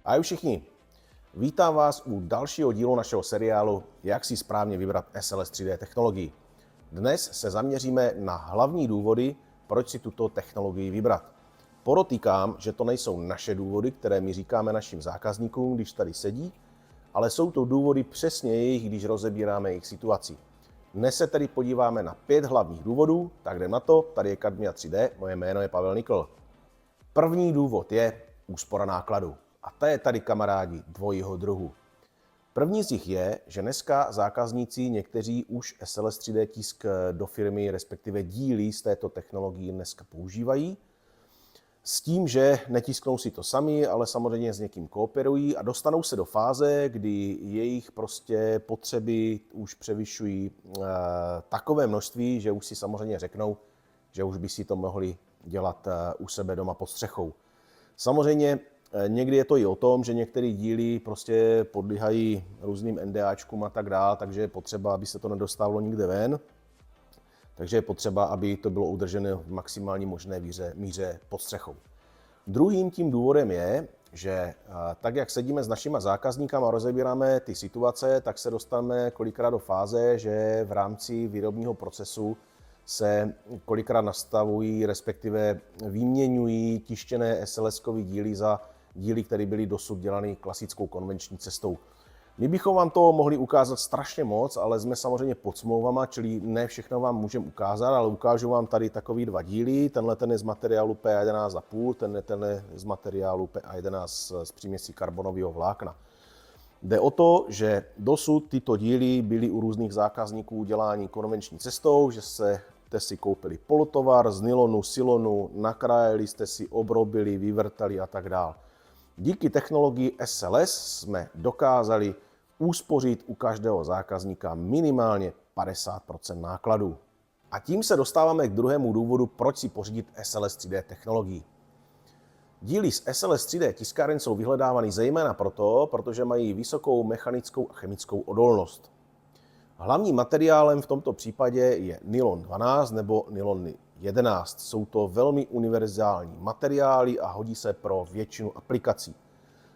Ahoj všichni, vítám vás u dalšího dílu našeho seriálu Jak si správně vybrat SLS 3D technologii. Dnes se zaměříme na hlavní důvody, proč si tuto technologii vybrat. Podotýkám, že to nejsou naše důvody, které my říkáme našim zákazníkům, když tady sedí, ale jsou to důvody přesně jejich, když rozebíráme jejich situaci. Dnes se tedy podíváme na 5 hlavních důvodů, tak jdem na to, tady je Cadmia 3D, moje jméno je Pavel Nikl. První důvod je úspora nákladu. A ta je tady, kamarádi, dvojího druhu. První z nich je, že dneska zákazníci někteří už SLS 3D tisk do firmy, respektive díly z této technologie dneska používají. S tím, že netisknou si to sami, ale samozřejmě s někým kooperují a dostanou se do fáze, kdy jejich potřeby už převyšují takové množství, že už si samozřejmě řeknou, že už by si to mohli dělat u sebe doma pod střechou. Samozřejmě někdy je to i o tom, že některé díly podléhají různým NDAčkům a tak dále, takže je potřeba, aby se to nedostávalo nikde ven. Takže je potřeba, aby to bylo udrženo v maximální možné míře pod střechou. Druhým tím důvodem je, že tak, jak sedíme s našimi zákazníkama a rozebíráme ty situace, tak se dostaneme kolikrát do fáze, že v rámci výrobního procesu se kolikrát nastavují, respektive vyměňují tištěné SLS-kové díly za díly, které byly dosud dělané klasickou konvenční cestou. My bychom vám to mohli ukázat strašně moc, ale jsme samozřejmě pod smlouvama, čili ne všechno vám můžeme ukázat, ale ukážu vám tady takový 2 díly. Tenhle je z materiálu PA11,5, ten je z materiálu PA11 z příměsí karbonového vlákna. Jde o to, že dosud tyto díly byly u různých zákazníků dělání konvenční cestou, že jste si koupili polotovar z nylonu, silonu, nakrájeli jste si, obrobili, vyvrtali a tak dále. Díky technologii SLS jsme dokázali uspořit u každého zákazníka minimálně 50% nákladů. A tím se dostáváme k druhému důvodu, proč si pořídit SLS 3D technologii. Díly z SLS 3D tiskáren jsou vyhledávány zejména proto, protože mají vysokou mechanickou a chemickou odolnost. Hlavním materiálem v tomto případě je nylon 12 nebo nylon 11. Jsou to velmi univerzální materiály a hodí se pro většinu aplikací.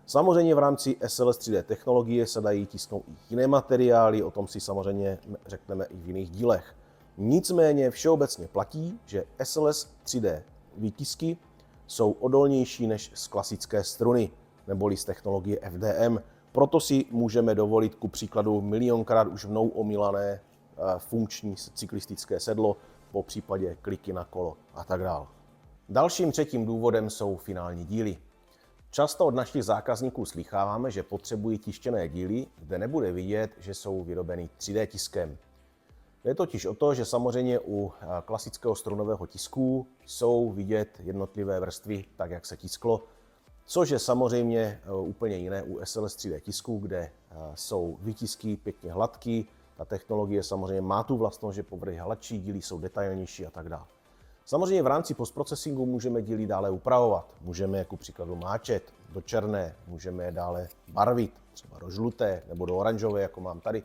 Samozřejmě v rámci SLS 3D technologie se dají tisknout i jiné materiály, o tom si samozřejmě řekneme i v jiných dílech. Nicméně všeobecně platí, že SLS 3D výtisky jsou odolnější než z klasické struny, neboli z technologie FDM. Proto si můžeme dovolit ku příkladu milionkrát už mnou omílané funkční cyklistické sedlo, po případě kliky na kolo a tak dále. Dalším třetím důvodem jsou finální díly. Často od našich zákazníků slýcháváme, že potřebují tištěné díly, kde nebude vidět, že jsou vyrobeny 3D tiskem. Je totiž o to, že samozřejmě u klasického strunového tisku jsou vidět jednotlivé vrstvy, tak jak se tisklo, což je samozřejmě úplně jiné u SLS 3D tisku, kde jsou výtisky pěkně hladký. Ta technologie samozřejmě má tu vlastnost, že povrchy hladší, díly jsou detailnější a tak dále. Samozřejmě v rámci postprocesingu můžeme díly dále upravovat. Můžeme jako příkladu máčet do černé, můžeme je dále barvit, třeba do žluté nebo do oranžové, jako mám tady.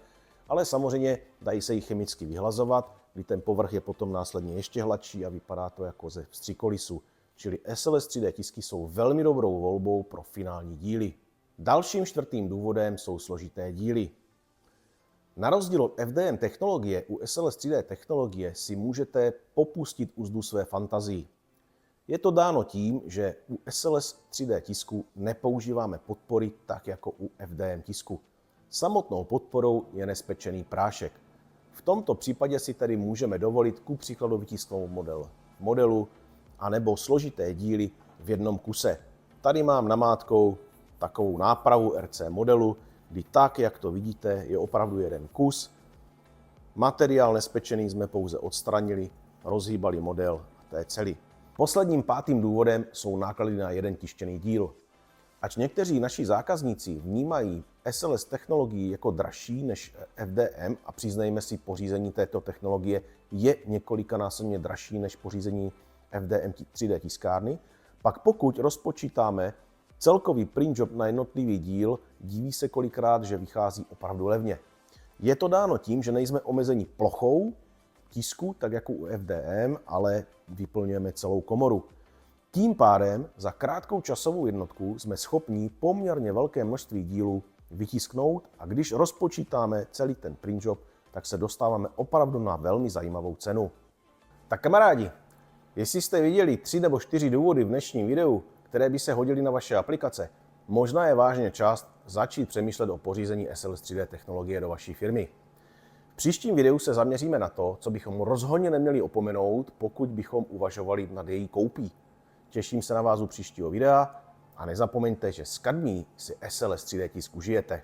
Ale samozřejmě dají se jich chemicky vyhlazovat, kdy ten povrch je potom následně ještě hladší a vypadá to jako ze vstřikolisu. Čili SLS 3D tisky jsou velmi dobrou volbou pro finální díly. Dalším čtvrtým důvodem jsou složité díly. Na rozdíl od FDM technologie, u SLS 3D technologie si můžete popustit uzdu své fantazii. Je to dáno tím, že u SLS 3D tisku nepoužíváme podpory tak jako u FDM tisku. Samotnou podporou je nespečený prášek. V tomto případě si tedy můžeme dovolit ku příkladu vytisknout modelu anebo složité díly v jednom kuse. Tady mám namátkou takovou nápravu RC modelu, kdy tak, jak to vidíte, je opravdu jeden kus. Materiál nespečený jsme pouze odstranili, rozhýbali model a to je celý. Posledním pátým důvodem jsou náklady na jeden tištěný díl. Ač někteří naši zákazníci vnímají SLS technologii jako dražší než FDM a přiznejme si, pořízení této technologie je několikanásobně dražší než pořízení FDM 3D tiskárny, pak pokud rozpočítáme celkový print job na jednotlivý díl, diví se kolikrát, že vychází opravdu levně. Je to dáno tím, že nejsme omezeni plochou tisku, tak jako u FDM, ale vyplňujeme celou komoru. Tím pádem za krátkou časovou jednotku jsme schopni poměrně velké množství dílů vytisknout a když rozpočítáme celý ten print job, tak se dostáváme opravdu na velmi zajímavou cenu. Tak kamarádi, jestli jste viděli 3 nebo 4 důvody v dnešním videu, které by se hodily na vaše aplikace, možná je vážně čas začít přemýšlet o pořízení SLS 3D technologie do vaší firmy. V příštím videu se zaměříme na to, co bychom rozhodně neměli opomenout, pokud bychom uvažovali nad její koupí. Těším se na vás u příštího videa a nezapomeňte, že s Cadmii si SLS 3D tisk užijete.